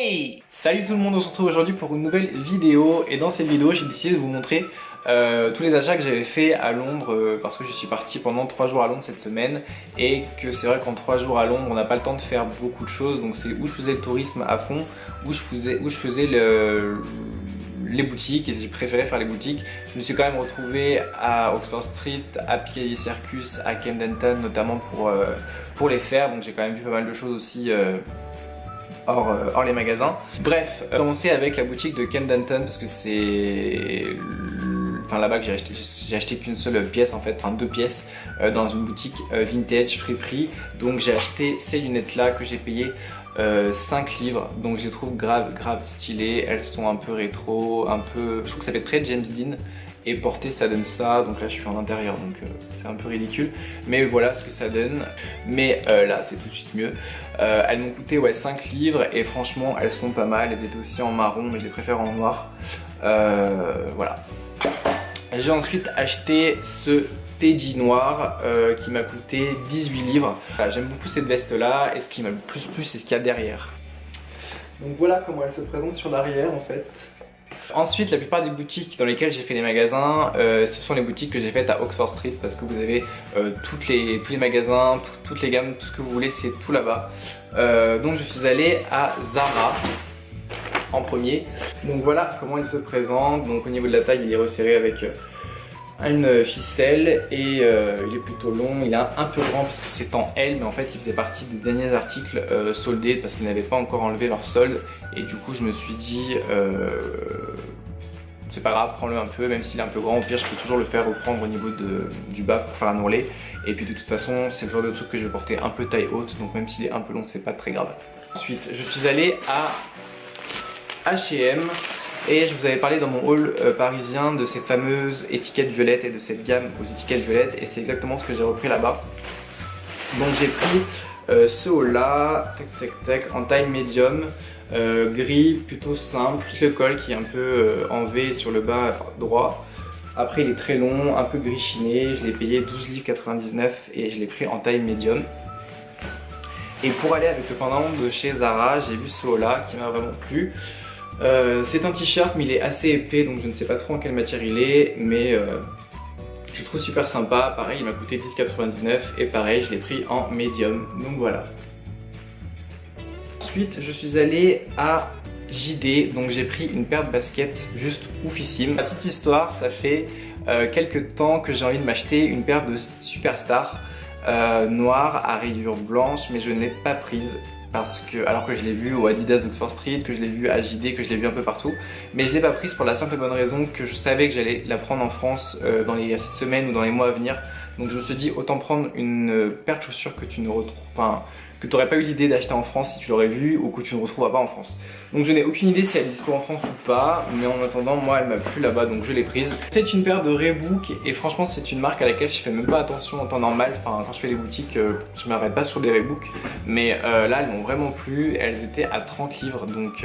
Hey! Salut tout le monde, on se retrouve aujourd'hui pour une nouvelle vidéo et dans cette vidéo j'ai décidé de vous montrer tous les achats que j'avais fait à Londres parce que je suis parti pendant 3 jours à Londres cette semaine et que c'est vrai qu'en 3 jours à Londres on n'a pas le temps de faire beaucoup de choses, donc c'est où je faisais le tourisme à fond, où je faisais les boutiques et j'ai préféré faire les boutiques. Je me suis quand même retrouvé à Oxford Street, à Piccadilly Circus, à Camden notamment pour les faire, donc j'ai quand même vu pas mal de choses aussi hors les magasins. Bref, commencer avec la boutique de Camden parce que c'est là-bas que j'ai acheté qu'une seule pièce en fait, enfin 2 pièces dans une boutique vintage friperie. Donc j'ai acheté ces lunettes là que j'ai payé 5 livres, donc je les trouve grave stylées. Elles sont un peu rétro, je trouve que ça fait très James Dean et porter ça donne ça. Donc là je suis en intérieur donc c'est un peu ridicule, mais voilà ce que ça donne. Mais là c'est tout de suite mieux. Elles m'ont coûté 5 livres et franchement elles sont pas mal. Elles étaient aussi en marron mais je les préfère en noir. Voilà. J'ai ensuite acheté ce Teddy noir qui m'a coûté 18 livres. J'aime beaucoup cette veste là et ce qui m'a le plus plu c'est ce qu'il y a derrière. Donc voilà comment elle se présente sur l'arrière en fait. Ensuite, la plupart des boutiques dans lesquelles j'ai fait les magasins, ce sont les boutiques que j'ai faites à Oxford Street parce que vous avez tous les magasins, toutes les gammes, tout ce que vous voulez, c'est tout là-bas. Donc je suis allé à Zara en premier. Donc voilà comment il se présente. Donc au niveau de la taille, il est resserré avec une ficelle et il est plutôt long. Il est un peu grand parce que c'est en L, mais en fait il faisait partie des derniers articles soldés parce qu'ils n'avaient pas encore enlevé leur solde. Et du coup je me suis dit c'est pas grave, prends-le un peu, même s'il est un peu grand, au pire je peux toujours le faire reprendre au niveau du bas pour faire un ourlet. Et puis de toute façon c'est le genre de truc que je vais porter un peu taille haute, donc même s'il est un peu long c'est pas très grave. Ensuite je suis allé à H&M et je vous avais parlé dans mon haul parisien de ces fameuses étiquettes violettes et de cette gamme aux étiquettes violettes, et c'est exactement ce que j'ai repris là-bas. Donc j'ai pris ce haul là, en taille médium, gris plutôt simple, le col qui est un peu en V sur le bas droit. Après il est très long, un peu gris chiné, je l'ai payé 12,99 livres et je l'ai pris en taille médium. Et pour aller avec le pantalon de chez Zara, j'ai vu ce haul là qui m'a vraiment plu. C'est un t-shirt mais il est assez épais donc je ne sais pas trop en quelle matière il est, mais je trouve super sympa. Pareil il m'a coûté 10,99 et pareil je l'ai pris en médium, donc voilà. Ensuite je suis allé à JD, donc j'ai pris une paire de baskets juste oufissime. La petite histoire, ça fait quelques temps que j'ai envie de m'acheter une paire de Superstar noire à rayures blanches, mais je ne l'ai pas prise. Alors que je l'ai vu au Adidas d'Oxford Street, que je l'ai vu à JD, que je l'ai vu un peu partout. Mais je l'ai pas prise pour la simple et bonne raison que je savais que j'allais la prendre en France dans les semaines ou dans les mois à venir. Donc je me suis dit autant prendre une paire de chaussures que tu ne retrouves, que tu n'aurais pas eu l'idée d'acheter en France si tu l'aurais vu ou que tu ne retrouveras pas en France. Donc je n'ai aucune idée si elle est dispo en France ou pas, mais en attendant moi elle m'a plu là-bas donc je l'ai prise. C'est une paire de Reebok et franchement c'est une marque à laquelle je fais même pas attention en temps normal. Enfin quand je fais les boutiques je m'arrête pas sur des Reebok, mais là elles m'ont vraiment plu. Elles étaient à 30 livres donc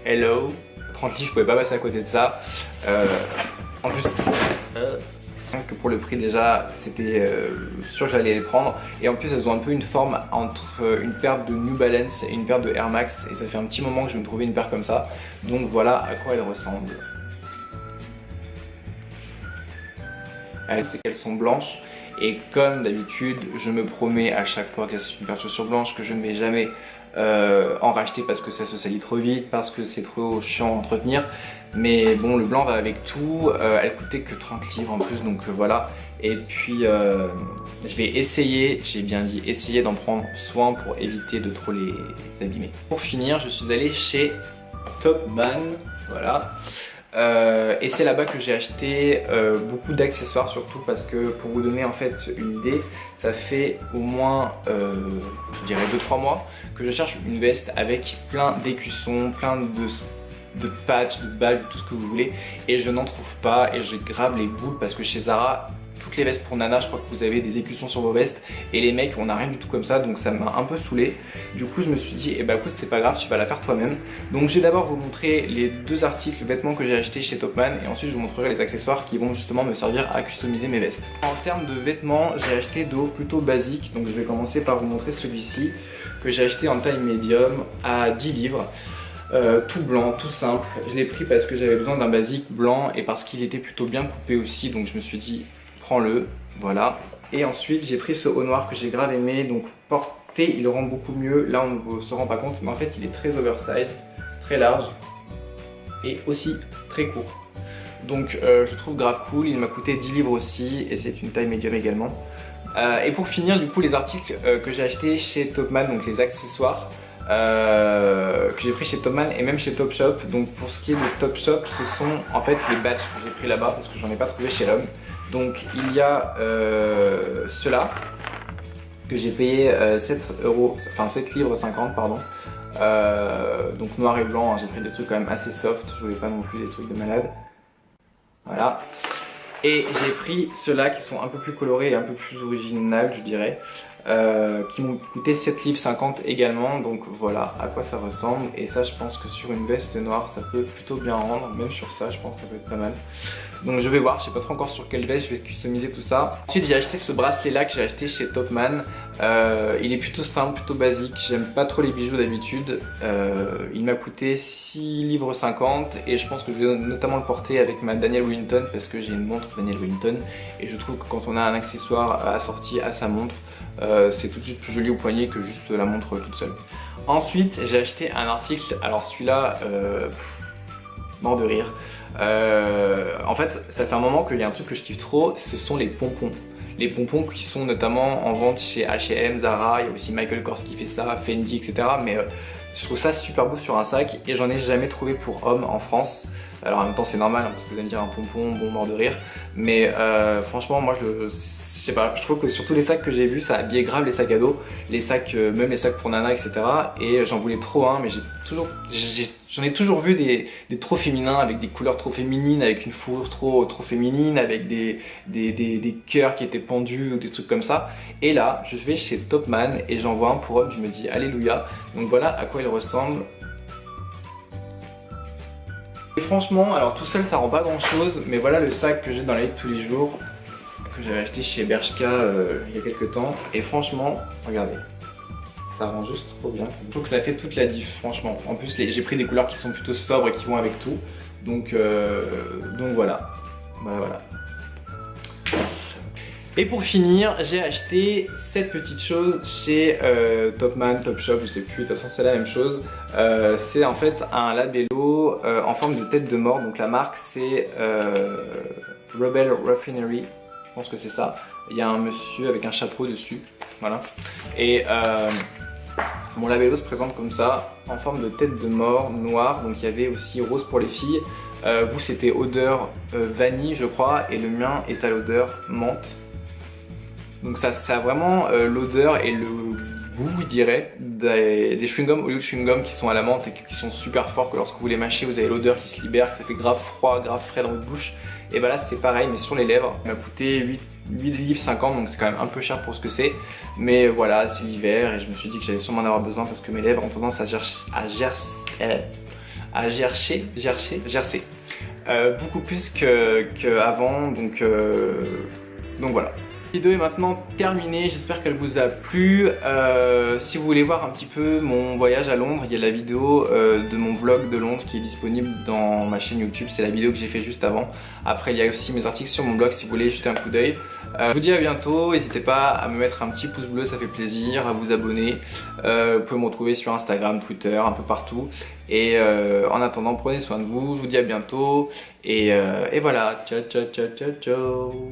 hello, 30 livres je pouvais pas passer à côté de ça. En plus que pour le prix déjà c'était sûr que j'allais les prendre, et en plus elles ont un peu une forme entre une paire de New Balance et une paire de Air Max, et ça fait un petit moment que je veux me trouver une paire comme ça, donc voilà à quoi elles ressemblent. C'est qu'elles sont blanches et comme d'habitude je me promets à chaque fois que c'est une paire de chaussures blanches que je ne vais jamais en racheter parce que ça se salit trop vite, parce que c'est trop chiant à entretenir. Mais bon, le blanc va avec tout, elle coûtait que 30 livres en plus, donc voilà. Et puis je vais essayer, j'ai bien dit essayer d'en prendre soin pour éviter de trop les abîmer. Pour finir, je suis allé chez Topman, voilà. Et c'est là-bas que j'ai acheté beaucoup d'accessoires, surtout parce que pour vous donner en fait une idée, ça fait au moins je dirais 2-3 mois que je cherche une veste avec plein d'écussons, plein de patchs, de badges, tout ce que vous voulez, et je n'en trouve pas et j'ai grave les boules parce que chez Zara toutes les vestes pour nana je crois que vous avez des écussons sur vos vestes et les mecs on n'a rien du tout comme ça, donc ça m'a un peu saoulé. Du coup je me suis dit bah écoute c'est pas grave, tu vas la faire toi-même. Donc je vais d'abord vous montrer les 2 articles vêtements que j'ai achetés chez Topman et ensuite je vous montrerai les accessoires qui vont justement me servir à customiser mes vestes. En termes de vêtements j'ai acheté de haut plutôt basique, donc je vais commencer par vous montrer celui-ci que j'ai acheté en taille médium à 10 livres. tout blanc, tout simple. Je l'ai pris parce que j'avais besoin d'un basique blanc et parce qu'il était plutôt bien coupé aussi, donc je me suis dit prends-le, voilà. Et ensuite j'ai pris ce haut noir que j'ai grave aimé, donc porté il le rend beaucoup mieux, là on ne se rend pas compte, mais en fait il est très oversize, très large et aussi très court. Donc je trouve grave cool, il m'a coûté 10 livres aussi et c'est une taille médium également. Et pour finir du coup les articles que j'ai achetés chez Topman, donc les accessoires que j'ai pris chez Topman et même chez Topshop. Donc pour ce qui est de Topshop, ce sont en fait les badges que j'ai pris là-bas parce que j'en ai pas trouvé chez l'homme. Donc il y a ceux-là que j'ai payé 7 euros, enfin 7 livres 50 pardon. Donc noir et blanc, hein, j'ai pris des trucs quand même assez soft, je voulais pas non plus des trucs de malade. Voilà. Et j'ai pris ceux-là qui sont un peu plus colorés et un peu plus original je dirais. Qui m'ont coûté 7 livres 50 également, donc voilà à quoi ça ressemble. Et ça je pense que sur une veste noire ça peut plutôt bien rendre, même sur ça je pense que ça peut être pas mal. Donc je vais voir, je sais pas trop encore sur quelle veste je vais customiser tout ça. Ensuite j'ai acheté ce bracelet là que j'ai acheté chez Topman. Il est plutôt simple, plutôt basique, j'aime pas trop les bijoux d'habitude. Il m'a coûté 6 livres 50 et je pense que je vais notamment le porter avec ma Daniel Wellington parce que j'ai une montre Daniel Wellington et je trouve que quand on a un accessoire assorti à sa montre, c'est tout de suite plus joli au poignet que juste la montre toute seule. Ensuite j'ai acheté un article, alors celui-là, mort de rire. En fait ça fait un moment qu'il y a un truc que je kiffe trop, ce sont les pompons. Les pompons qui sont notamment en vente chez H&M, Zara, il y a aussi Michael Kors qui fait ça, Fendi etc. Mais je trouve ça super beau sur un sac et j'en ai jamais trouvé pour homme en France. Alors en même temps c'est normal hein, parce que vous allez me dire un pompon, bon mort de rire. Mais franchement moi je sais pas, je trouve que sur tous les sacs que j'ai vus ça habillait grave les sacs à dos, les sacs, même les sacs pour nana etc. Et j'en voulais trop un mais j'en ai toujours vu des trop féminins avec des couleurs trop féminines, avec une fourrure trop féminine, avec des cœurs qui étaient pendus ou des trucs comme ça. Et là je vais chez Topman et j'en vois un pour homme, je me dis alléluia. Donc voilà à quoi il ressemble. Et franchement, alors tout seul ça rend pas grand chose, mais voilà le sac que j'ai dans la vie de tous les jours, que j'avais acheté chez Bershka il y a quelques temps. Et franchement, regardez, ça rend juste trop bien. Je trouve que ça fait toute la diff, franchement. En plus, j'ai pris des couleurs qui sont plutôt sobres et qui vont avec tout. Donc voilà. Voilà. Et pour finir, j'ai acheté cette petite chose chez Topman, Topshop, je sais plus, de toute façon c'est la même chose. C'est en fait un labello en forme de tête de mort, donc la marque c'est Rebel Refinery, je pense que c'est ça. Il y a un monsieur avec un chapeau dessus, voilà. Et mon labello se présente comme ça, en forme de tête de mort noire, donc il y avait aussi rose pour les filles. Vous c'était odeur vanille je crois, et le mien est à l'odeur menthe. Donc ça a vraiment l'odeur et le goût, je dirais, des chewing-gums, Hollywood chewing-gum qui sont à la menthe et qui sont super forts, que lorsque vous les mâchez, vous avez l'odeur qui se libère, ça fait grave froid, grave frais dans votre bouche. Et bah là c'est pareil, mais sur les lèvres. Il m'a coûté 8 livres 50, donc c'est quand même un peu cher pour ce que c'est. Mais voilà, c'est l'hiver et je me suis dit que j'allais sûrement en avoir besoin parce que mes lèvres ont tendance à gercer beaucoup plus qu'avant, donc voilà. La vidéo est maintenant terminée, j'espère qu'elle vous a plu. Si vous voulez voir un petit peu mon voyage à Londres, il y a la vidéo de mon vlog de Londres qui est disponible dans ma chaîne YouTube, c'est la vidéo que j'ai fait juste avant. Après il y a aussi mes articles sur mon blog si vous voulez jeter un coup d'œil. Je vous dis à bientôt, n'hésitez pas à me mettre un petit pouce bleu, ça fait plaisir, à vous abonner. Vous pouvez me retrouver sur Instagram, Twitter, un peu partout. Et en attendant, prenez soin de vous, je vous dis à bientôt. Et voilà, ciao ciao ciao ciao ciao.